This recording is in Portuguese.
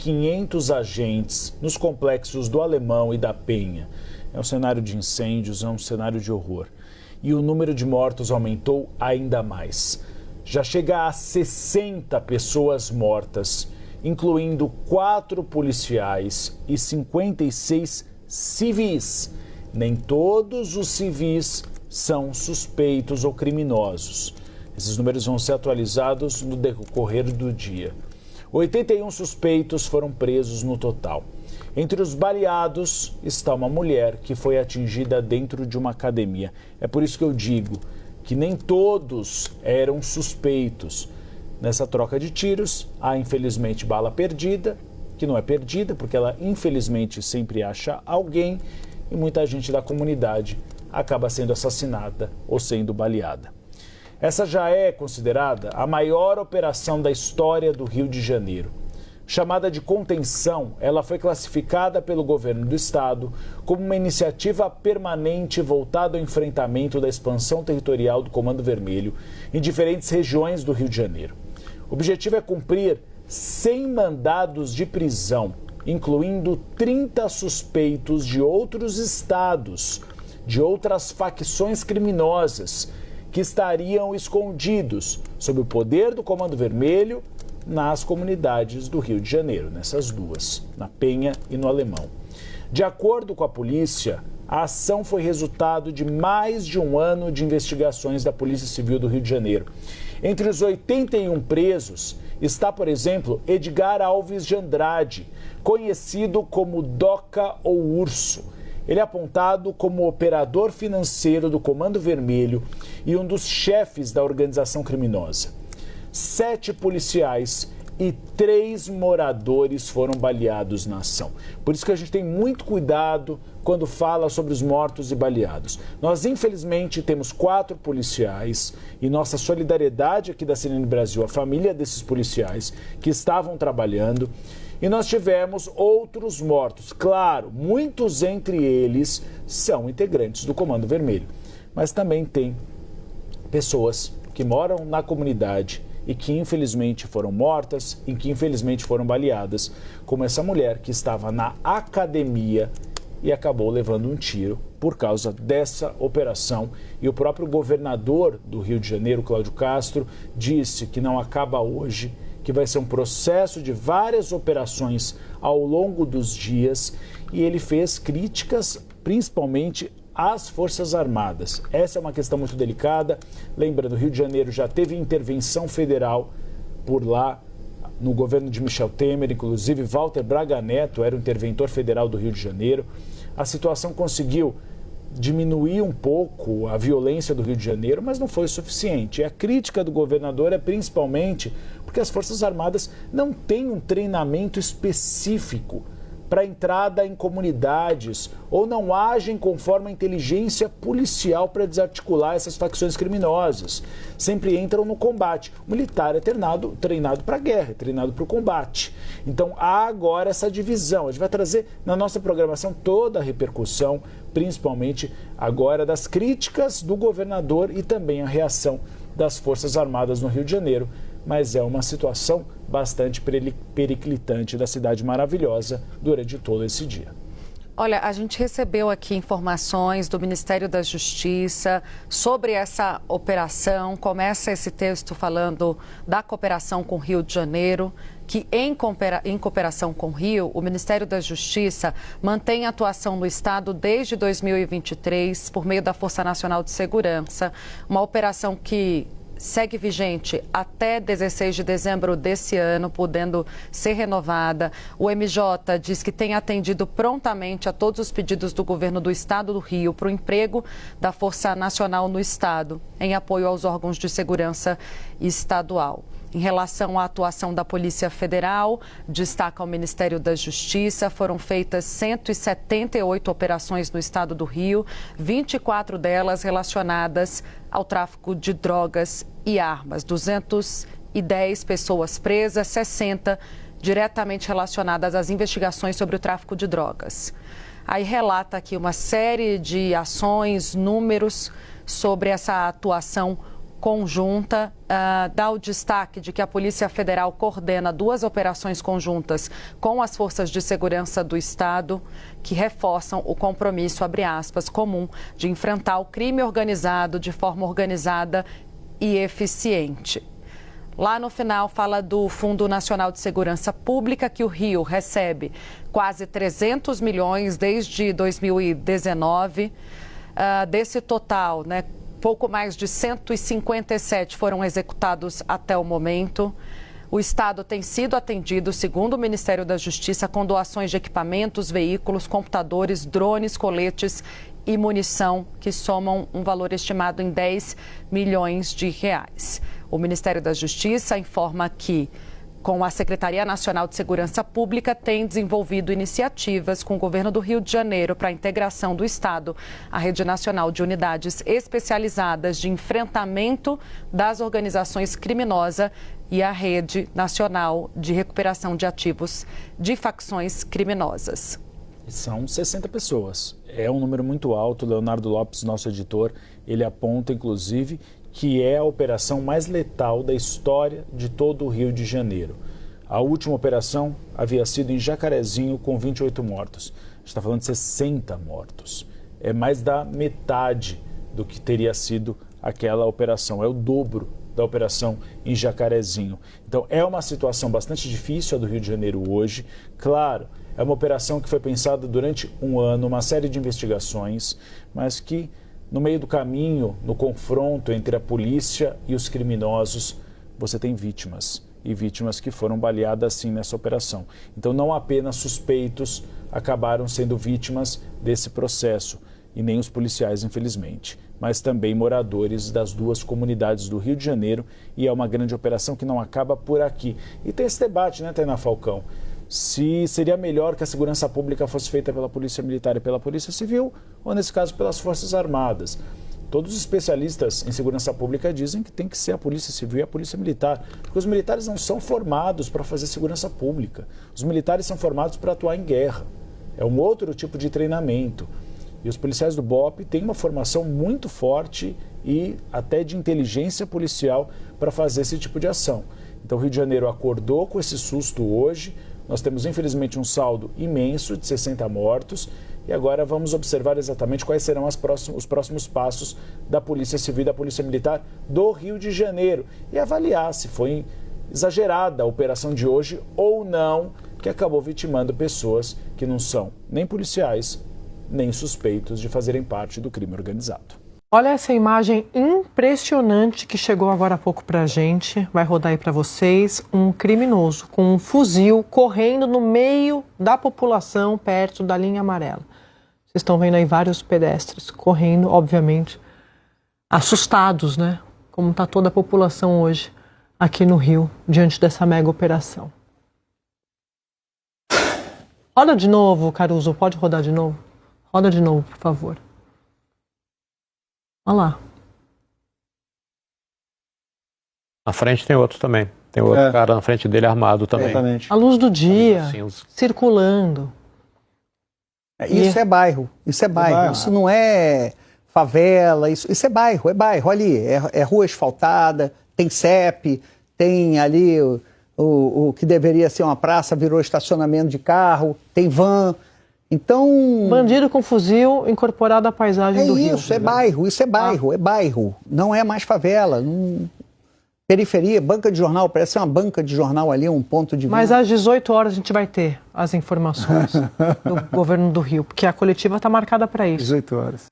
500 agentes nos complexos do Alemão e da Penha. É um cenário de incêndios, é um cenário de horror. E o número de mortos aumentou ainda mais. Já chega a 60 pessoas mortas, incluindo 4 policiais e 56 civis. Nem todos os civis são suspeitos ou criminosos. Esses números vão ser atualizados no decorrer do dia. 81 suspeitos foram presos no total. Entre os baleados está uma mulher que foi atingida dentro de uma academia. É por isso que eu digo que nem todos eram suspeitos. Nessa troca de tiros, há infelizmente bala perdida, que não é perdida porque ela infelizmente sempre acha alguém, e muita gente da comunidade acaba sendo assassinada ou sendo baleada. Essa já é considerada a maior operação da história do Rio de Janeiro. Chamada de contenção, ela foi classificada pelo governo do estado como uma iniciativa permanente voltada ao enfrentamento da expansão territorial do Comando Vermelho em diferentes regiões do Rio de Janeiro. O objetivo é cumprir 100 mandados de prisão, incluindo 30 suspeitos de outros estados, de outras facções criminosas que estariam escondidos sob o poder do Comando Vermelho nas comunidades do Rio de Janeiro, nessas duas, na Penha e no Alemão. De acordo com a polícia, a ação foi resultado de mais de um ano de investigações da Polícia Civil do Rio de Janeiro. Entre os 81 presos está, por exemplo, Edgar Alves de Andrade, conhecido como Doca ou Urso. Ele é apontado como operador financeiro do Comando Vermelho e um dos chefes da organização criminosa. 7 policiais e 3 moradores foram baleados na ação. Por isso que a gente tem muito cuidado quando fala sobre os mortos e baleados. Nós, infelizmente, temos 4 policiais e nossa solidariedade aqui da CNN Brasil, a família desses policiais que estavam trabalhando. E nós tivemos outros mortos. Claro, muitos entre eles são integrantes do Comando Vermelho. Mas também tem pessoas que moram na comunidade e que infelizmente foram mortas e que infelizmente foram baleadas, como essa mulher que estava na academia e acabou levando um tiro por causa dessa operação. E o próprio governador do Rio de Janeiro, Cláudio Castro, disse que não acaba hoje, que vai ser um processo de várias operações ao longo dos dias, e ele fez críticas principalmente às Forças Armadas. Essa é uma questão muito delicada. Lembrando, o Rio de Janeiro já teve intervenção federal por lá, no governo de Michel Temer, inclusive Walter Braga Neto era o interventor federal do Rio de Janeiro. A situação conseguiu diminuir um pouco a violência do Rio de Janeiro, mas não foi o suficiente. E a crítica do governador é principalmente porque as Forças Armadas não têm um treinamento específico para entrada em comunidades ou não agem conforme a inteligência policial para desarticular essas facções criminosas. Sempre entram no combate. O militar é treinado para a guerra, é treinado para o combate. Então há agora essa divisão. A gente vai trazer na nossa programação toda a repercussão, principalmente agora das críticas do governador e também a reação das Forças Armadas no Rio de Janeiro. Mas é uma situação bastante periclitante da cidade maravilhosa durante todo esse dia. Olha, a gente recebeu aqui informações do Ministério da Justiça sobre essa operação. Começa esse texto falando da cooperação com o Rio de Janeiro, que em cooperação com o Rio, o Ministério da Justiça mantém a atuação no Estado desde 2023 por meio da Força Nacional de Segurança, uma operação que segue vigente até 16 de dezembro desse ano, podendo ser renovada. O MJ diz que tem atendido prontamente a todos os pedidos do governo do Estado do Rio para o emprego da Força Nacional no Estado, em apoio aos órgãos de segurança estadual. Em relação à atuação da Polícia Federal, destaca o Ministério da Justiça, foram feitas 178 operações no estado do Rio, 24 delas relacionadas ao tráfico de drogas e armas. 210 pessoas presas, 60 diretamente relacionadas às investigações sobre o tráfico de drogas. Aí relata aqui uma série de ações, números sobre essa atuação conjunta, dá o destaque de que a Polícia Federal coordena 2 operações conjuntas com as forças de segurança do Estado, que reforçam o compromisso, abre aspas, comum de enfrentar o crime organizado de forma organizada e eficiente. Lá no final fala do Fundo Nacional de Segurança Pública, que o Rio recebe quase 300 milhões desde 2019. Desse total, né, pouco mais de 157 foram executados até o momento. O Estado tem sido atendido, segundo o Ministério da Justiça, com doações de equipamentos, veículos, computadores, drones, coletes e munição, que somam um valor estimado em 10 milhões de reais. O Ministério da Justiça informa que, com a Secretaria Nacional de Segurança Pública, tem desenvolvido iniciativas com o governo do Rio de Janeiro para a integração do Estado à Rede Nacional de Unidades Especializadas de Enfrentamento das Organizações Criminosas e a Rede Nacional de Recuperação de Ativos de Facções Criminosas. São 60 pessoas. É um número muito alto. Leonardo Lopes, nosso editor, ele aponta, inclusive, que é a operação mais letal da história de todo o Rio de Janeiro. A última operação havia sido em Jacarezinho, com 28 mortos. A gente está falando de 60 mortos. É mais da metade do que teria sido aquela operação. É o dobro da operação em Jacarezinho. Então, é uma situação bastante difícil a do Rio de Janeiro hoje. Claro, é uma operação que foi pensada durante um ano, uma série de investigações, mas que, no meio do caminho, no confronto entre a polícia e os criminosos, você tem vítimas. E vítimas que foram baleadas, sim, nessa operação. Então, não apenas suspeitos acabaram sendo vítimas desse processo, e nem os policiais, infelizmente, mas também moradores das 2 comunidades do Rio de Janeiro, e é uma grande operação que não acaba por aqui. E tem esse debate, né, Tainá Falcão? Se seria melhor que a segurança pública fosse feita pela Polícia Militar e pela Polícia Civil, ou, nesse caso, pelas Forças Armadas. Todos os especialistas em segurança pública dizem que tem que ser a Polícia Civil e a Polícia Militar, porque os militares não são formados para fazer segurança pública. Os militares são formados para atuar em guerra. É um outro tipo de treinamento. E os policiais do BOP têm uma formação muito forte e até de inteligência policial para fazer esse tipo de ação. Então, o Rio de Janeiro acordou com esse susto hoje. Nós temos, infelizmente, um saldo imenso de 60 mortos e agora vamos observar exatamente quais serão os próximos passos da Polícia Civil e da Polícia Militar do Rio de Janeiro e avaliar se foi exagerada a operação de hoje ou não, que acabou vitimando pessoas que não são nem policiais, nem suspeitos de fazerem parte do crime organizado. Olha essa imagem impressionante que chegou agora há pouco para a gente, vai rodar aí para vocês, um criminoso com um fuzil correndo no meio da população perto da linha amarela. Vocês estão vendo aí vários pedestres correndo, obviamente, assustados, né? Como está toda a população hoje aqui no Rio, diante dessa mega operação. Roda de novo, Caruso, pode rodar de novo? Roda de novo, por favor. Olha lá. Na frente tem outro também. Tem outro cara na frente dele armado também. Exatamente. A luz do dia, circulando. Isso é bairro. Isso é bairro. Isso não é favela. Isso é bairro. É bairro ali. É rua asfaltada, tem CEP, tem ali o que deveria ser uma praça, virou estacionamento de carro, tem van. Então... Bandido com fuzil incorporado à paisagem do Rio. Isso é bairro. Não é mais favela. Periferia, banca de jornal, parece uma banca de jornal ali, um ponto de vista. Mas às 18 horas a gente vai ter as informações do governo do Rio, porque a coletiva está marcada para isso. 18 horas.